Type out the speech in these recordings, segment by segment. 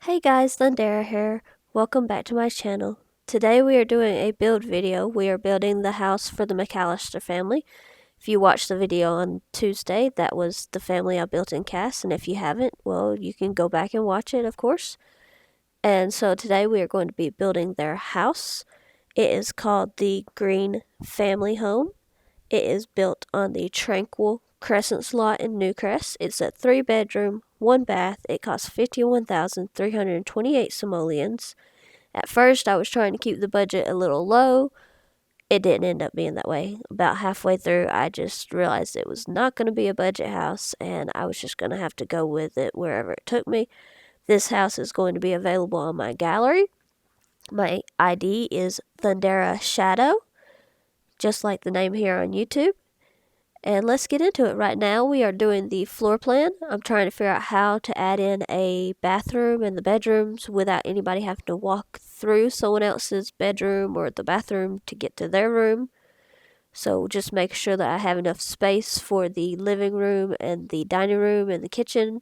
Hey guys, Thundera here. Welcome back to my channel. Today we are doing a build video. We are building the house for the Mcallister family. If you watched the video on Tuesday, that was the family I built in Cass, and if you haven't, well, you can go back and watch it, of course. And so today we are going to be building their house. It is called the Green Family Home. It is built on the Tranquil Crescent lot in Newcrest. It's a 3-bedroom, 1 bath. It costs 51,328 simoleons. At first, I was trying to keep the budget a little low. It didn't end up being that way. About halfway through, I just realized it was not going to be a budget house, and I was just going to have to go with it wherever it took me. This house is going to be available on my gallery. My ID is Thundera Shadow, just like the name here on YouTube. And let's get into it. Right now we are doing the floor plan. I'm trying to figure out how to add in a bathroom and the bedrooms without anybody having to walk through someone else's bedroom or the bathroom to get to their room. So just make sure that I have enough space for the living room and the dining room and the kitchen.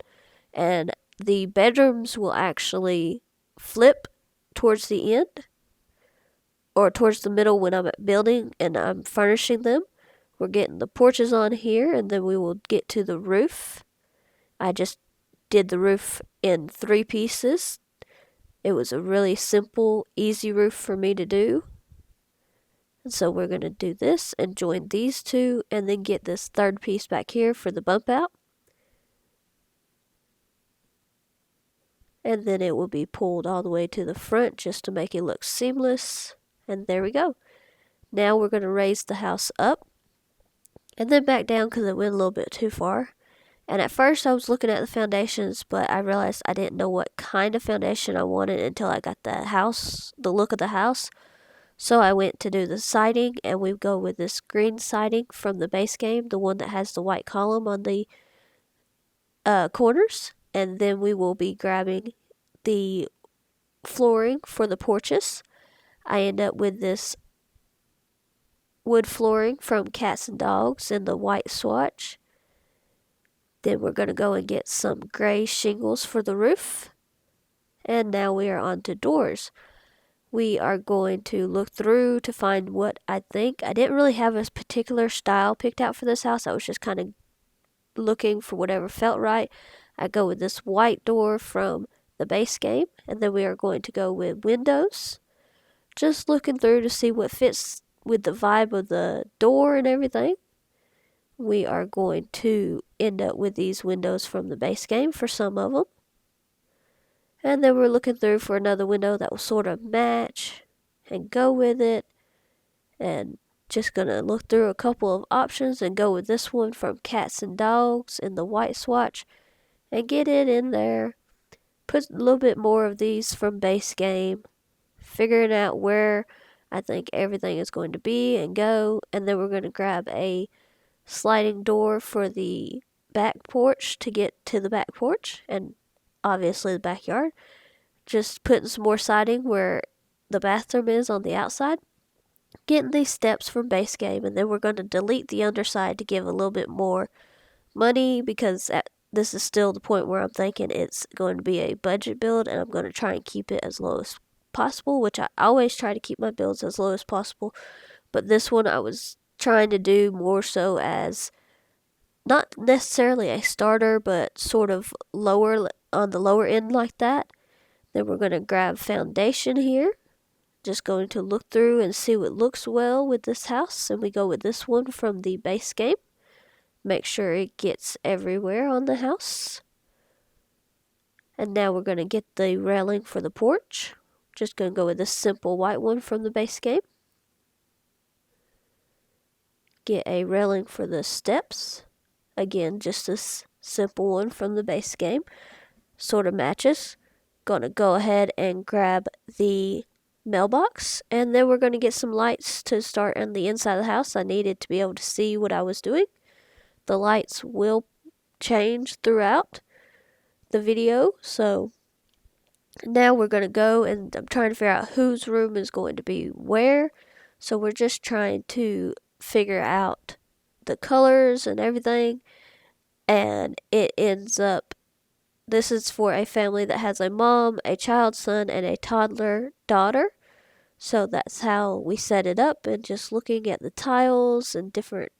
And the bedrooms will actually flip towards the end or towards the middle when I'm building and I'm furnishing them. We're getting the porches on here, and then we will get to the roof. I just did the roof in 3 pieces. It was a really simple, easy roof for me to do. And so we're going to do this and join these two, and then get this third piece back here for the bump out. And then it will be pulled all the way to the front just to make it look seamless. And there we go. Now we're going to raise the house up and then back down because it went a little bit too far. And at first I was looking at the foundations, but I realized I didn't know what kind of foundation I wanted until I got the look of the house. So I went to do the siding, and we go with this green siding from the base game, the one that has the white column on the corners. And then we will be grabbing the flooring for the porches. I end up with this wood flooring from Cats and Dogs in the white swatch. Then we're going to go and get some gray shingles for the roof. And now we are on to doors. We are going to look through to find what I think. I didn't really have a particular style picked out for this house. I was just kind of looking for whatever felt right. I go with this white door from the base game. And then we are going to go with windows. Just looking through to see what fits with the vibe of the door and everything. We are going to end up with these windows from the base game for some of them. And then we're looking through for another window that will sort of match and go with it. And just going to look through a couple of options and go with this one from Cats and Dogs in the white swatch and get it in there. Put a little bit more of these from base game. Figuring out where I think everything is going to be and go. And then we're going to grab a sliding door for the back porch to get to the back porch and obviously the backyard. Just putting some more siding where the bathroom is on the outside. Getting these steps from base game, and then we're going to delete the underside to give a little bit more money because this is still the point where I'm thinking it's going to be a budget build, and I'm going to try and keep it as low as possible, which I always try to keep my builds as low as possible. But this one I was trying to do more so as not necessarily a starter, but sort of lower on the lower end like that. Then we're going to grab foundation here. Just going to look through and see what looks well with this house. And we go with this one from the base game. Make sure it gets everywhere on the house. And now we're going to get the railing for the porch. Just going to go with this simple white one from the base game. Get a railing for the steps. Again, just this simple one from the base game. Sort of matches. Gonna go ahead and grab the mailbox, and then we're going to get some lights to start on the inside of the house. I needed to be able to see what I was doing. The lights will change throughout the video, so now we're going to go, and I'm trying to figure out whose room is going to be where. So we're just trying to figure out the colors and everything, and it ends up This is for a family that has a mom, a child son, and a toddler daughter. So that's how we set it up, and just looking at the tiles and different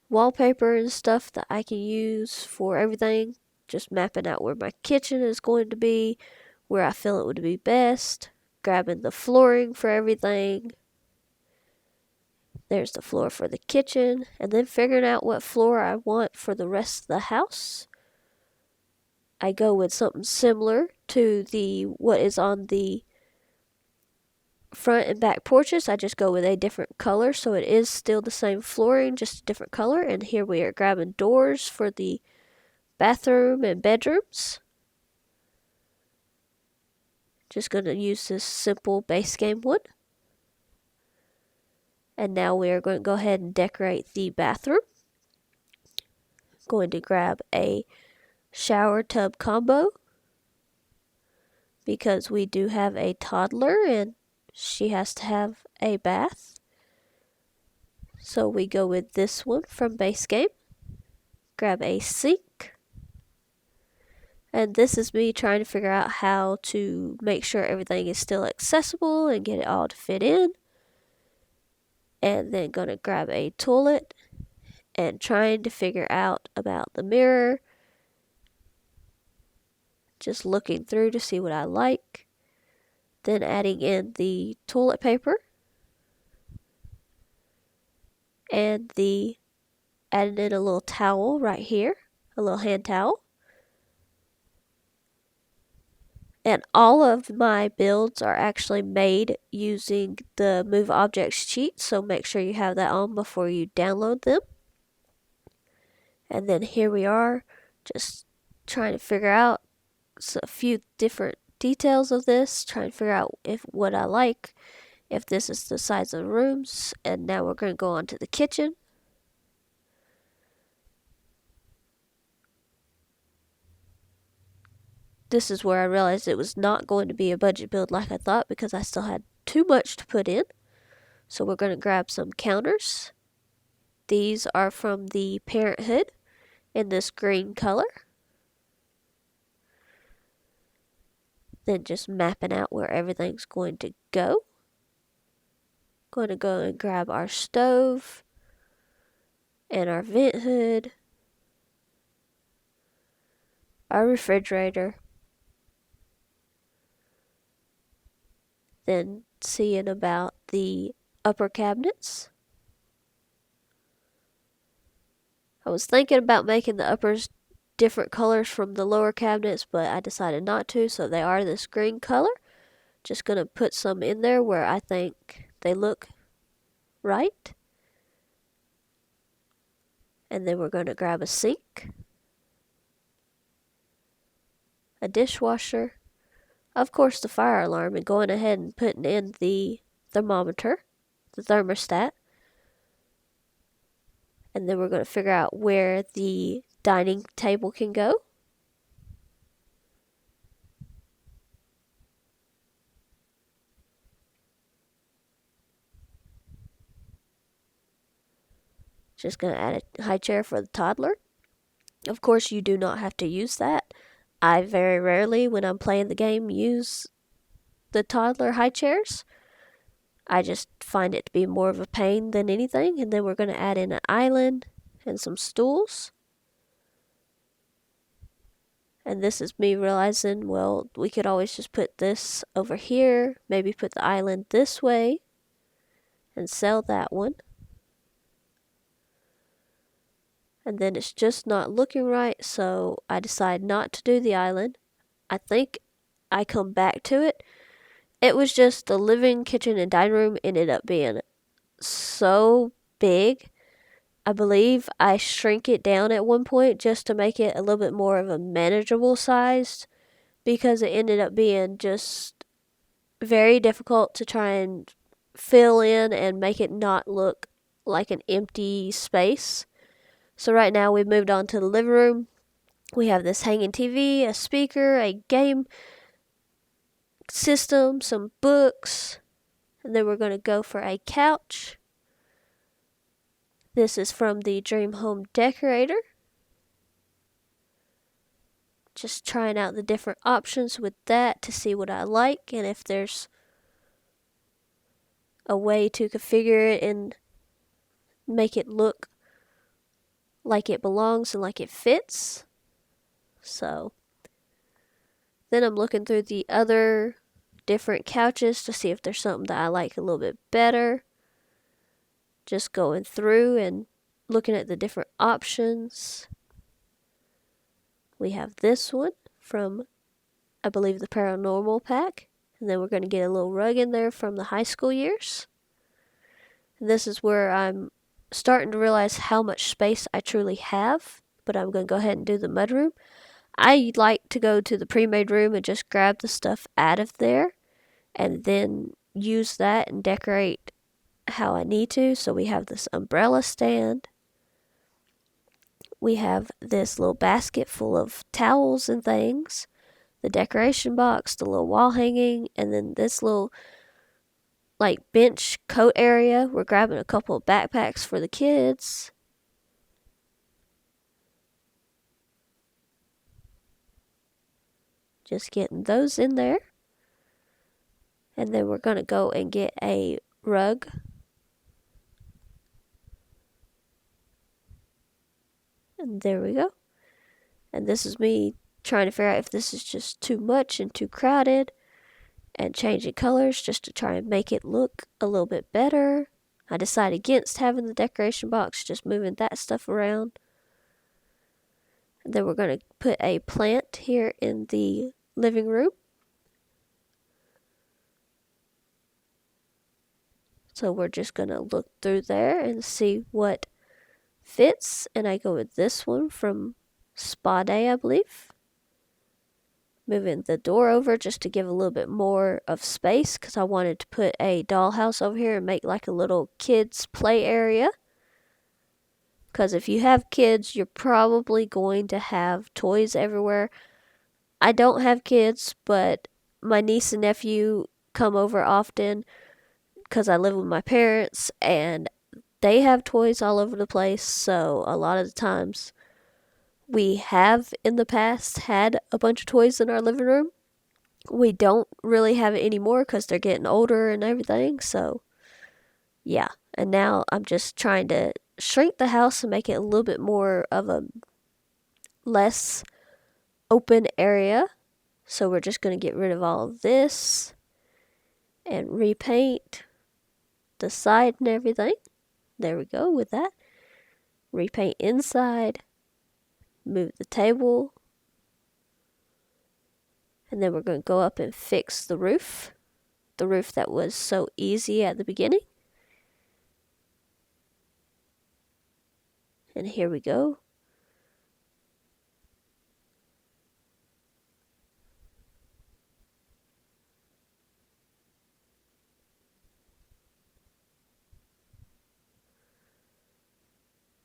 wallpaper and stuff that I can use for everything. Just mapping out where my kitchen is going to be, where I feel it would be best. Grabbing the flooring for everything. There's the floor for the kitchen, and then figuring out what floor I want for the rest of the house. I go with something similar to what is on the front and back porches. I just go with a different color, so it is still the same flooring, just a different color. And here we are grabbing doors for the bathroom and bedrooms. Just going to use this simple base game wood. And now we are going to go ahead and decorate the bathroom. Going to grab a shower tub combo because we do have a toddler and she has to have a bath. So we go with this one from base game. Grab a sink. And this is me trying to figure out how to make sure everything is still accessible and get it all to fit in. And then going to grab a toilet and trying to figure out about the mirror. Just looking through to see what I like. Then adding in the toilet paper. And adding in a little towel right here. A little hand towel. And all of my builds are actually made using the Move Objects cheat, so make sure you have that on before you download them. And then here we are, just trying to figure out a few different details of this, trying to figure out what I like, if this is the size of the rooms. And now we're going to go on to the kitchen. This is where I realized it was not going to be a budget build like I thought because I still had too much to put in. So we're going to grab some counters. These are from the Parenthood in this green color. Then just mapping out where everything's going to go. Going to go and grab our stove and our vent hood, our refrigerator. Then seeing about the upper cabinets. I was thinking about making the uppers different colors from the lower cabinets, but I decided not to, so they are this green color. Just going to put some in there where I think they look right. And then we're going to grab a sink, a dishwasher, of course the fire alarm, and going ahead and putting in the thermometer, the thermostat. And then we're going to figure out where the dining table can go. Just going to add a high chair for the toddler. Of course, you do not have to use that. I very rarely, when I'm playing the game, use the toddler high chairs. I just find it to be more of a pain than anything. And then we're going to add in an island and some stools. And this is me realizing, well, we could always just put this over here, maybe put the island this way, and sell that one. And then it's just not looking right, so I decide not to do the island. I think I come back to it. It was just the living, kitchen, and dining room ended up being so big. I believe I shrink it down at one point just to make it a little bit more of a manageable size, because it ended up being just very difficult to try and fill in and make it not look like an empty space. So right now we've moved on to the living room. We have this hanging TV, a speaker, a game system, some books, and then we're going to go for a couch. This is from the Dream Home Decorator. just trying out the different options with that to see what I like and if there's a way to configure it and make it look like it belongs and like it fits. So then I'm looking through the other different couches to see if there's something that I like a little bit better. Just going through and looking at the different options. We have this one from, I believe, the Paranormal pack. And then we're going to get a little rug in there from the high school years. And this is where I'm starting to realize how much space I truly have. But I'm going to go ahead and do the mudroom. I like to go to the pre-made room and just grab the stuff out of there. And then use that and decorate how I need to. So we have this umbrella stand. We have this little basket full of towels and things. The decoration box, the little wall hanging, and then this little like bench coat area. We're grabbing a couple of backpacks for the kids. Just getting those in there. And then we're going to go and get a rug. And there we go. And this is me trying to figure out if this is just too much and too crowded. And changing colors just to try and make it look a little bit better. I decided against having the decoration box, just moving that stuff around. And then we're going to put a plant here in the living room. So we're just going to look through there and see what fits. And I go with this one from Spa Day, I believe. Moving the door over just to give a little bit more of space because I wanted to put a dollhouse over here and make like a little kids play area. Because if you have kids, you're probably going to have toys everywhere. I don't have kids, but my niece and nephew come over often because I live with my parents and they have toys all over the place. So a lot of the times we have in the past had a bunch of toys in our living room. We don't really have it anymore because they're getting older and everything. So yeah, and now I'm just trying to shrink the house and make it a little bit more of a less open area. So we're just going to get rid of all of this and repaint the side and everything. There we go with that. Repaint inside. Move the table. And then we're going to go up and fix the roof. The roof that was so easy at the beginning. And here we go.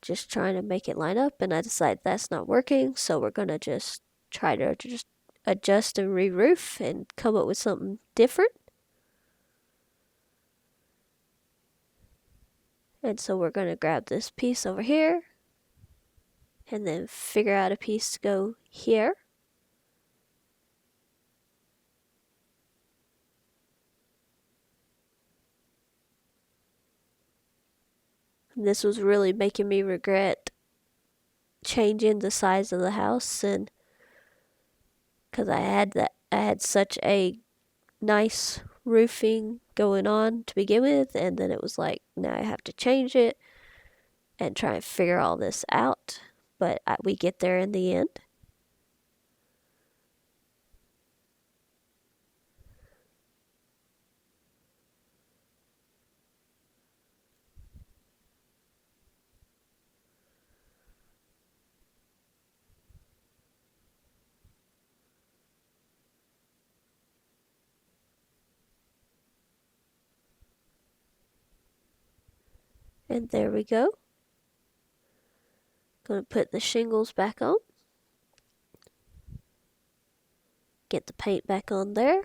Just trying to make it line up, and I decided that's not working, so we're going to just try to just adjust and re-roof and come up with something different. And so we're going to grab this piece over here and then figure out a piece to go here. And this was really making me regret changing the size of the house, and because I had such a nice roofing going on to begin with, and then it was like, now I have to change it and try and figure all this out. But we get there in the end. And there we go. Gonna put the shingles back on. Get the paint back on there.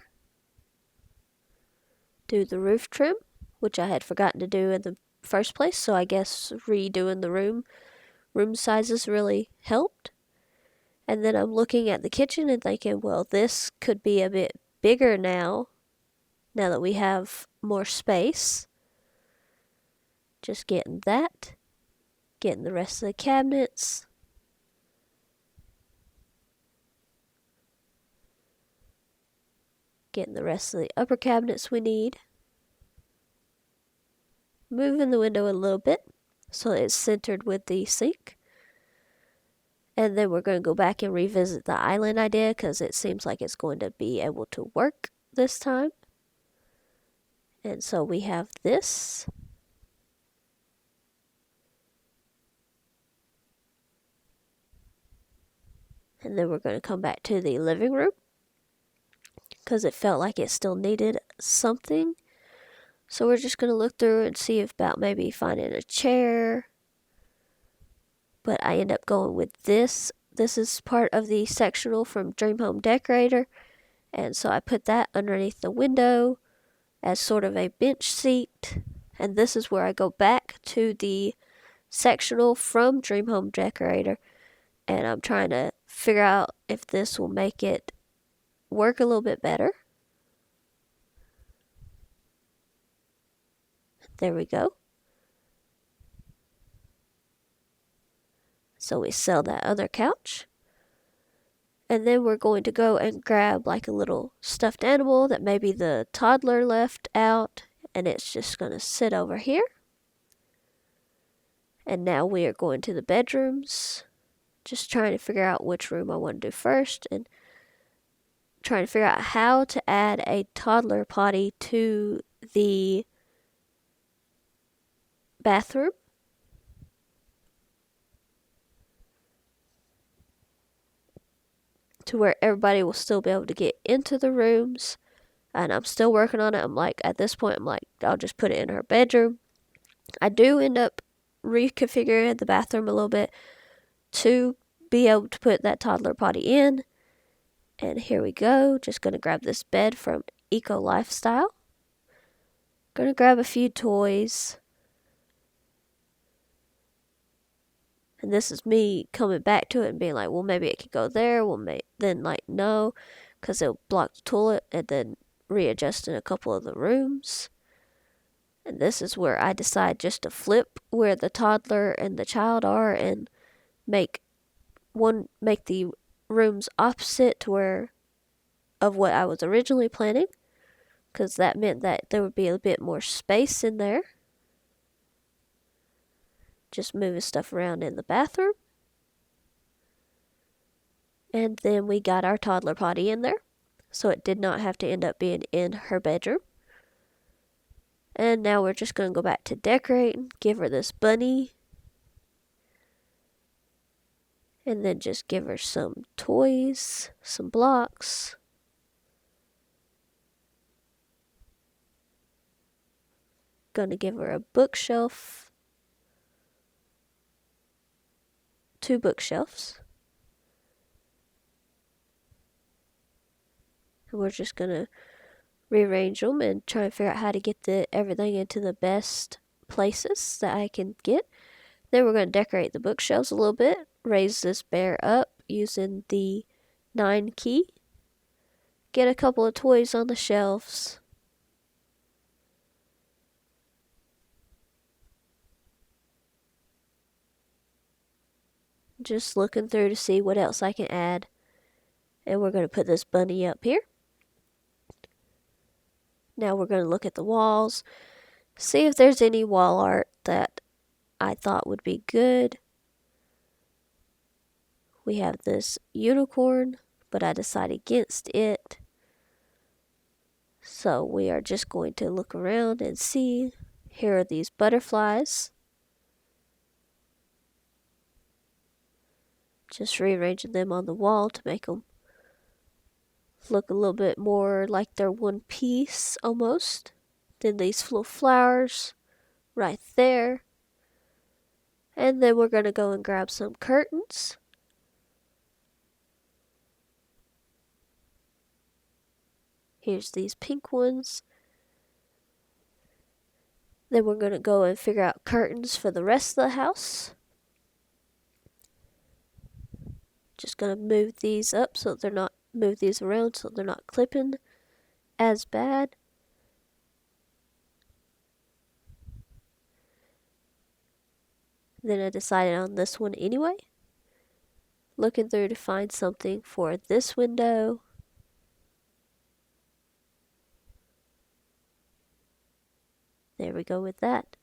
Do the roof trim, which I had forgotten to do in the first place, so I guess redoing the room sizes really helped. And then I'm looking at the kitchen and thinking, well, this could be a bit bigger now that we have more space. Just getting that. Getting the rest of the cabinets. Getting the rest of the upper cabinets we need. Moving the window a little bit so it's centered with the sink. And then we're going to go back and revisit the island idea because it seems like it's going to be able to work this time. And so we have this. And then we're going to come back to the living room because it felt like it still needed something. So we're just going to look through and see about maybe finding a chair. But I end up going with this. This is part of the sectional from Dream Home Decorator. And so I put that underneath the window as sort of a bench seat. And this is where I go back to the sectional from Dream Home Decorator. And I'm trying to figure out if this will make it work a little bit better. There we go. So we sell that other couch. And then we're going to go and grab like a little stuffed animal that maybe the toddler left out. And it's just going to sit over here. And now we are going to the bedrooms. Just trying to figure out which room I want to do first. And trying to figure out how to add a toddler potty to the bathroom. To where everybody will still be able to get into the rooms. And I'm still working on it. I'm like, at this point, I'm like, I'll just put it in her bedroom. I do end up reconfiguring the bathroom a little bit to be able to put that toddler potty in. And here we go. Just going to grab this bed from Eco Lifestyle. Going to grab a few toys. And this is me coming back to it and being like, well, maybe it could go there. Then like, no, because it'll block the toilet, and then readjusting a couple of the rooms. And this is where I decide just to flip where the toddler and the child are and make the rooms opposite to where of what I was originally planning, because that meant that there would be a bit more space in there. Just moving stuff around in the bathroom. And then we got our toddler potty in there, so it did not have to end up being in her bedroom. And now we're just going to go back to decorating, give her this bunny, and then just give her some toys, some blocks. Gonna give her a bookshelf, 2 bookshelves. And we're just gonna rearrange them and try and figure out how to get everything into the best places that I can get. Then we're going to decorate the bookshelves a little bit. Raise this bear up using the 9 key. Get a couple of toys on the shelves. Just looking through to see what else I can add. And we're going to put this bunny up here. Now we're going to look at the walls. See if there's any wall art that I thought would be good. We have this unicorn, but I decided against it. So we are just going to look around and see. Here are these butterflies. Just rearranging them on the wall to make them look a little bit more like they're one piece almost. Then these little flowers right there. And then we're going to go and grab some curtains. Here's these pink ones. Then we're going to go and figure out curtains for the rest of the house. Just gonna move these up so they're not, move these around so they're not clipping as bad. Then I decided on this one anyway. Looking through to find something for this window. There we go with that.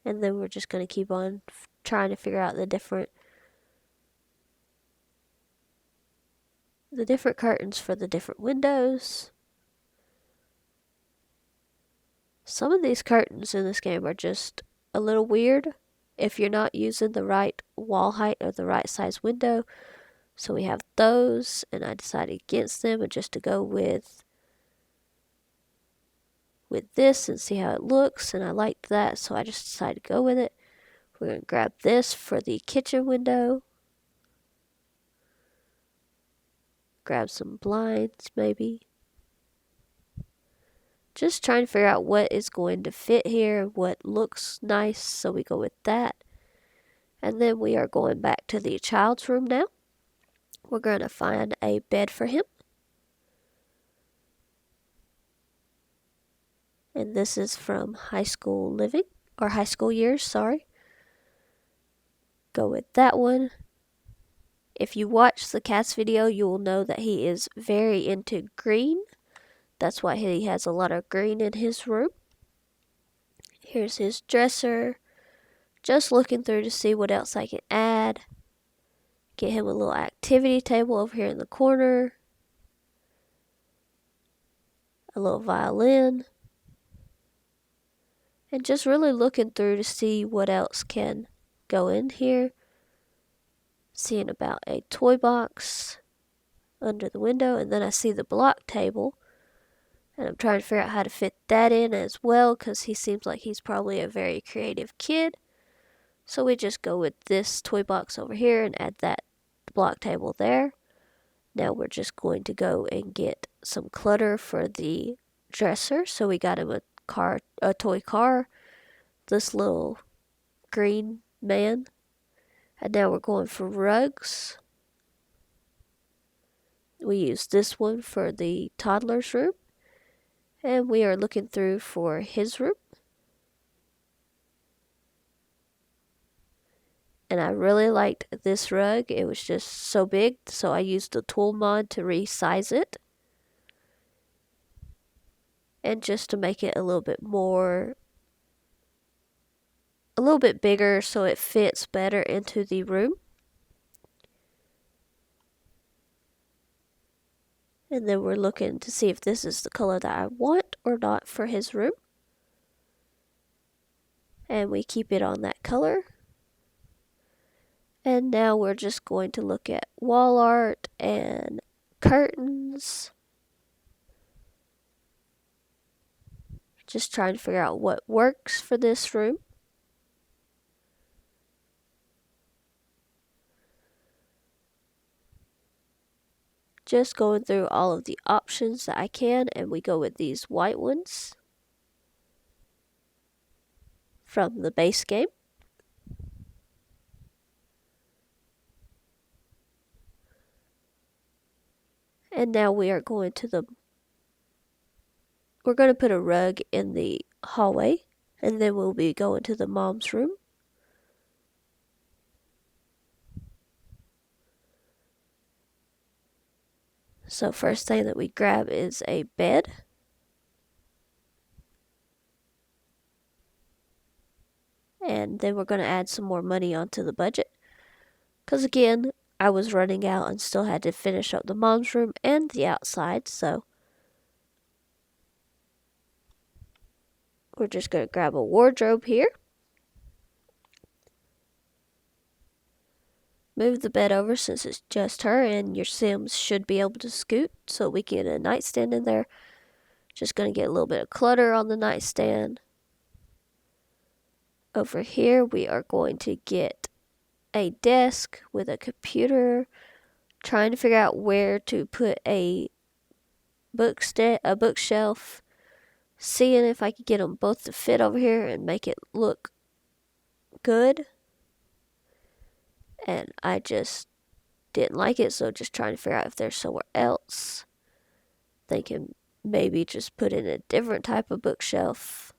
And then we're just going to keep on trying to figure out the different curtains for the different windows. Some of these curtains in this game are just a little weird if you're not using the right wall height or the right size window. So we have those, and I decided against them and just to go with this and see how it looks, and I liked that, so I just decided to go with it. We're going to grab this for the kitchen window. Grab some blinds maybe. Just trying to figure out what is going to fit here, what looks nice, so we go with that. And then we are going back to the child's room now. We're going to find a bed for him. And this is from High School Living, or High School Years, sorry. Go with that one. If you watch the cat's video, you will know that he is very into green. That's why he has a lot of green in his room. Here's his dresser. Just looking through to see what else I can add. Get him a little activity table over here in the corner. A little violin. And just really looking through to see what else can go in here. Seeing about a toy box under the window. And then I see the block table. And I'm trying to figure out how to fit that in as well, because he seems like he's probably a very creative kid. So we just go with this toy box over here and add that block table there. Now we're just going to go and get some clutter for the dresser. So we got him a toy car, this little green man. And now we're going for rugs. We use this one for the toddler's room. And we are looking through for his room. And I really liked this rug. It was just so big, so I used the tool mod to resize it. And just to make it a little bit bigger so it fits better into the room. And then we're looking to see if this is the color that I want or not for his room. And we keep it on that color. And now we're just going to look at wall art and curtains. Just trying to figure out what works for this room. Just going through all of the options that I can, and we go with these white ones from the base game. And now we are going to we're going to put a rug in the hallway, and then we'll be going to the mom's room. So first thing that we grab is a bed. And then we're going to add some more money onto the budget. Because again, I was running out and still had to finish up the mom's room and the outside. So we're just going to grab a wardrobe here. Move the bed over since it's just her, and your Sims should be able to scoot so we can get a nightstand in there. Just going to get a little bit of clutter on the nightstand. Over here we are going to get a desk with a computer. Trying to figure out where to put a bookshelf. Seeing if I could get them both to fit over here and make it look good. and I just didn't like it, so just trying to figure out if there's somewhere else. Thinking maybe just put in a different type of bookshelf.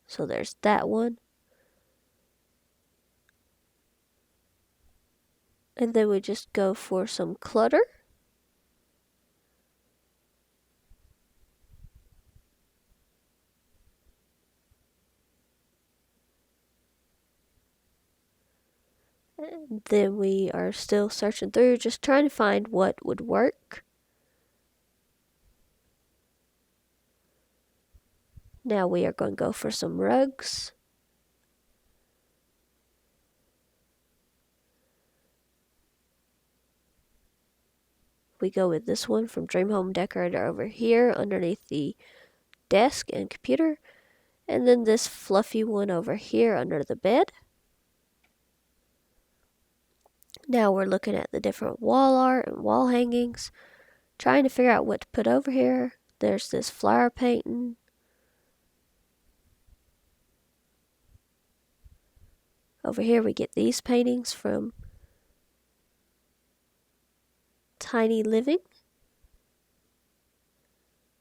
So there's that one. And then we just go for some clutter. And then we are still searching through, just trying to find what would work. Now we are going to go for some rugs. We go with this one from Dream Home Decorator over here underneath the desk and computer. And then this fluffy one over here under the bed. Now we're looking at the different wall art and wall hangings, trying to figure out what to put over here. There's this flower painting. Over here we get these paintings from Tiny Living.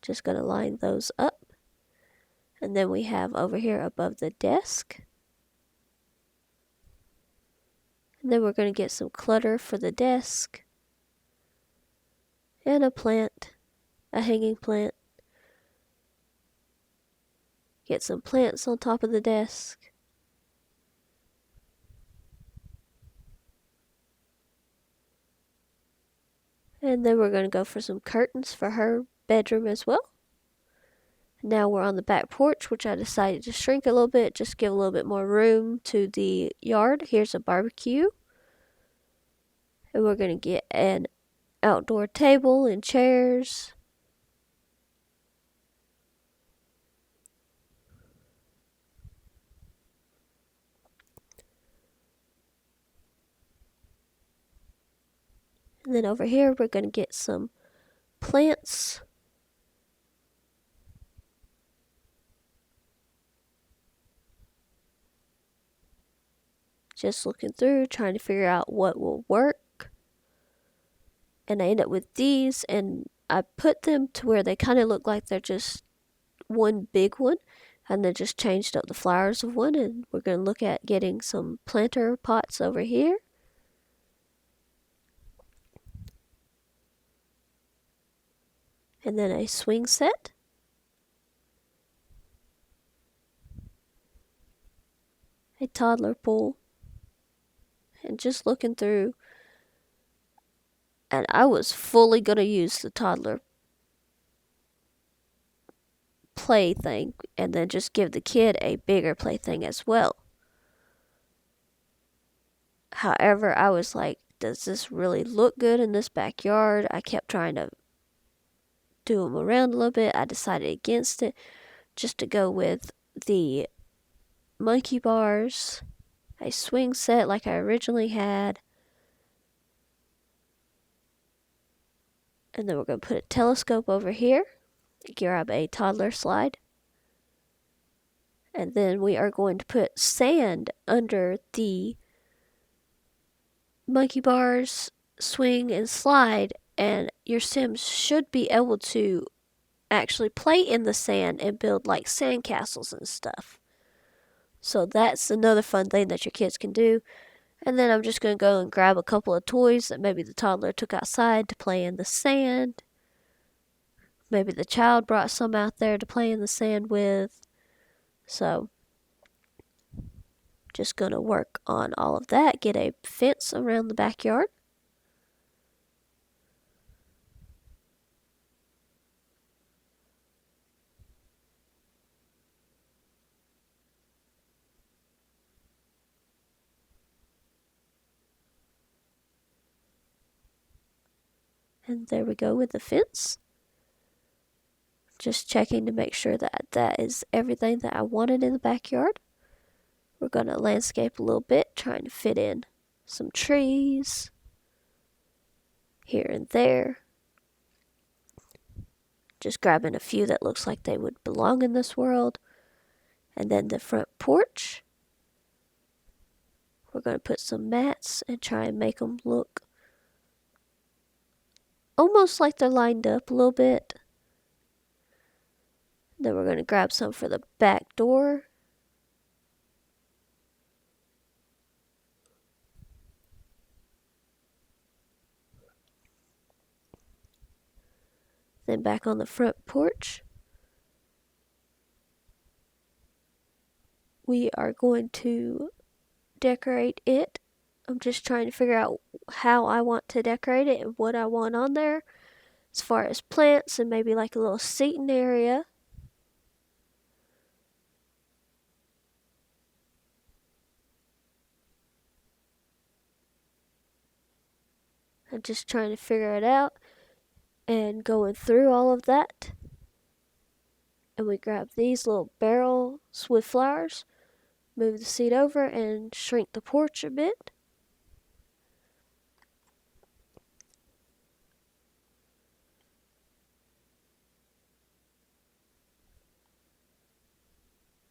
Just going to line those up. And then we have over here above the desk. And then we're going to get some clutter for the desk. And a plant, a hanging plant. Get some plants on top of the desk. And then we're going to go for some curtains for her bedroom as well. Now we're on the back porch, which I decided to shrink a little bit, just give a little bit more room to the yard. Here's a barbecue. And we're going to get an outdoor table and chairs. And then over here, we're going to get some plants. Just looking through, trying to figure out what will work. And I end up with these, and I put them to where they kind of look like they're just one big one. And then just changed up the flowers of one. And we're going to look at getting some planter pots over here. And then a swing set. A toddler pool. And just looking through, and I was fully going to use the toddler plaything and then just give the kid a bigger plaything as well. However, I was like, does this really look good in this backyard? I kept trying to do them around a little bit. I decided against it, just to go with the monkey bars, a swing set like I originally had. And then we're going to put a telescope over here. Grab a toddler slide. And then we are going to put sand under the monkey bars, swing, and slide. And your Sims should be able to actually play in the sand and build like sand castles and stuff. So that's another fun thing that your kids can do. And then I'm just going to go and grab a couple of toys that maybe the toddler took outside to play in the sand. Maybe the child brought some out there to play in the sand with. So, just going to work on all of that. Get a fence around the backyard. And there we go with the fence. Just checking to make sure that that is everything that I wanted in the backyard. We're going to landscape a little bit, trying to fit in some trees here and there. Just grabbing a few that looks like they would belong in this world. And then the front porch, we're going to put some mats and try and make them look almost like they're lined up a little bit. Then we're going to grab some for the back door. Then back on the front porch, we are going to decorate it. I'm just trying to figure out how I want to decorate it and what I want on there, as far as plants and maybe like a little seating area. I'm just trying to figure it out and going through all of that. And we grab these little barrels with flowers, move the seat over and shrink the porch a bit.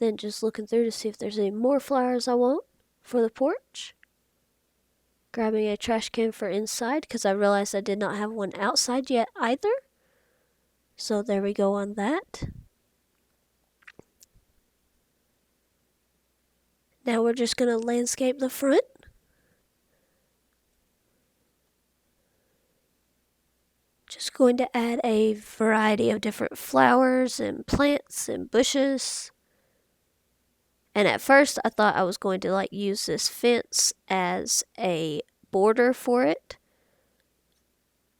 Then just looking through to see if there's any more flowers I want for the porch. Grabbing a trash can for inside because I realized I did not have one outside yet either. So there we go on that. Now we're just going to landscape the front. Just going to add a variety of different flowers and plants and bushes. And at first I thought I was going to like use this fence as a border for it.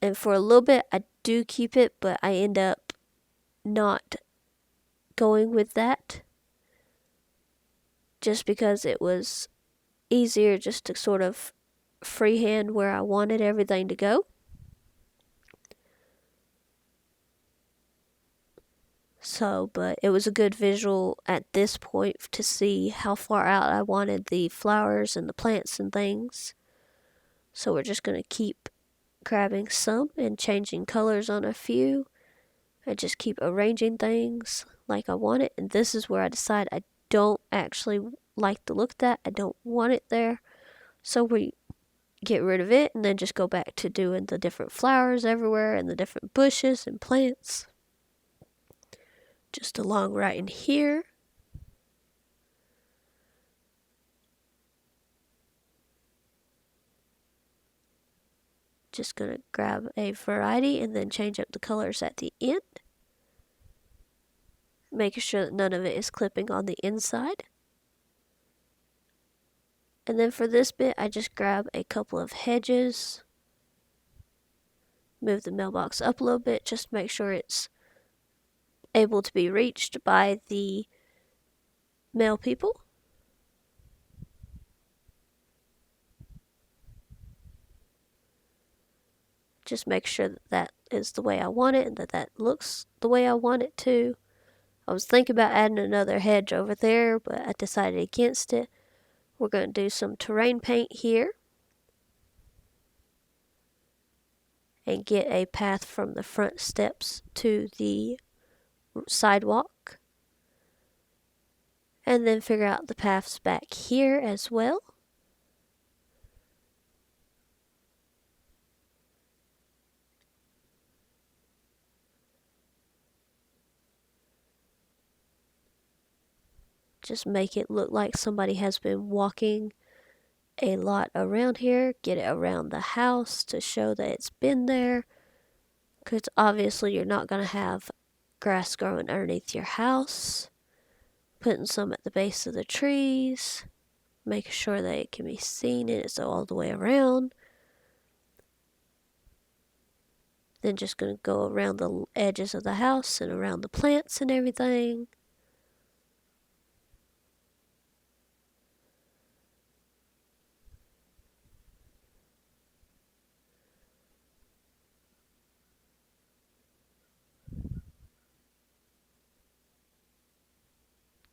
And for a little bit I do keep it, but I end up not going with that. Just because it was easier just to sort of freehand where I wanted everything to go. So, but it was a good visual at this point to see how far out I wanted the flowers and the plants and things. So we're just going to keep grabbing some and changing colors on a few. I just keep arranging things like I want it. And this is where I decide I don't actually like the look of that. I don't want it there. So we get rid of it and then just go back to doing the different flowers everywhere and the different bushes and plants. Just along right in here. Just gonna grab a variety and then change up the colors at the end. Making sure that none of it is clipping on the inside. And then for this bit, I just grab a couple of hedges. Move the mailbox up a little bit, just to make sure it's able to be reached by the mail people. Just make sure that that is the way I want it and that that looks the way I want it to. I was thinking about adding another hedge over there, but I decided against it. We're going to do some terrain paint here. And get a path from the front steps to the sidewalk. And then figure out the paths back here as well. Just make it look like somebody has been walking a lot around here. Get it around the house to show that it's been there. Because obviously you're not going to have grass growing underneath your house. Putting some at the base of the trees. Making sure that it can be seen and it's all the way around. Then just going to go around the edges of the house and around the plants and everything.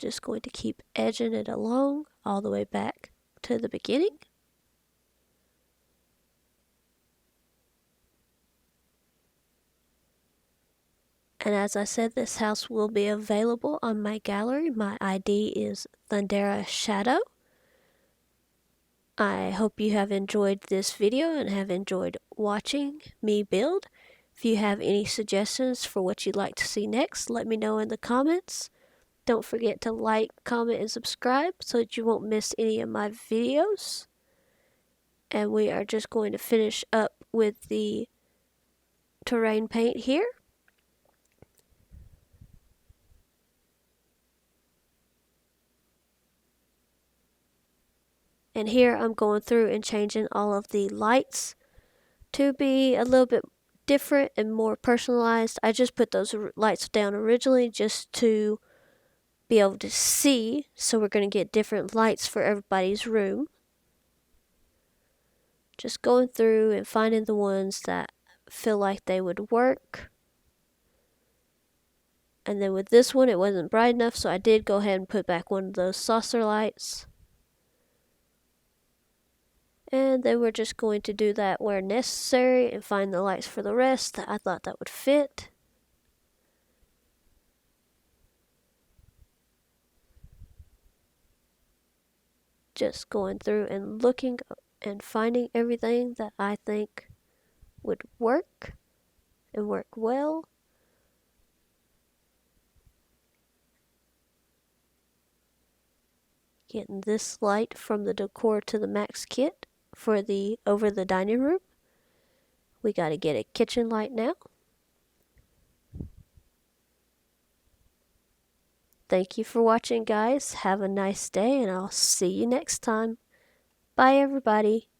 Just going to keep edging it along all the way back to the beginning. And as I said, this house will be available on my gallery. My ID is Thundera Shadow. I hope you have enjoyed this video and have enjoyed watching me build. If you have any suggestions for what you'd like to see next, let me know in the comments. Don't forget to like, comment, and subscribe so that you won't miss any of my videos. And we are just going to finish up with the terrain paint here. And here I'm going through and changing all of the lights to be a little bit different and more personalized. I just put those lights down originally just to be able to see, so we're going to get different lights for everybody's room. Just going through and finding the ones that feel like they would work. And then with this one, it wasn't bright enough, so I did go ahead and put back one of those saucer lights. And then we're just going to do that where necessary and find the lights for the rest that I thought that would fit. Just going through and looking and finding everything that I think would work and work well. Getting this light from the decor to the max kit for the over the dining room. We got to get a kitchen light now. Thank you for watching, guys. Have a nice day, and I'll see you next time. Bye, everybody.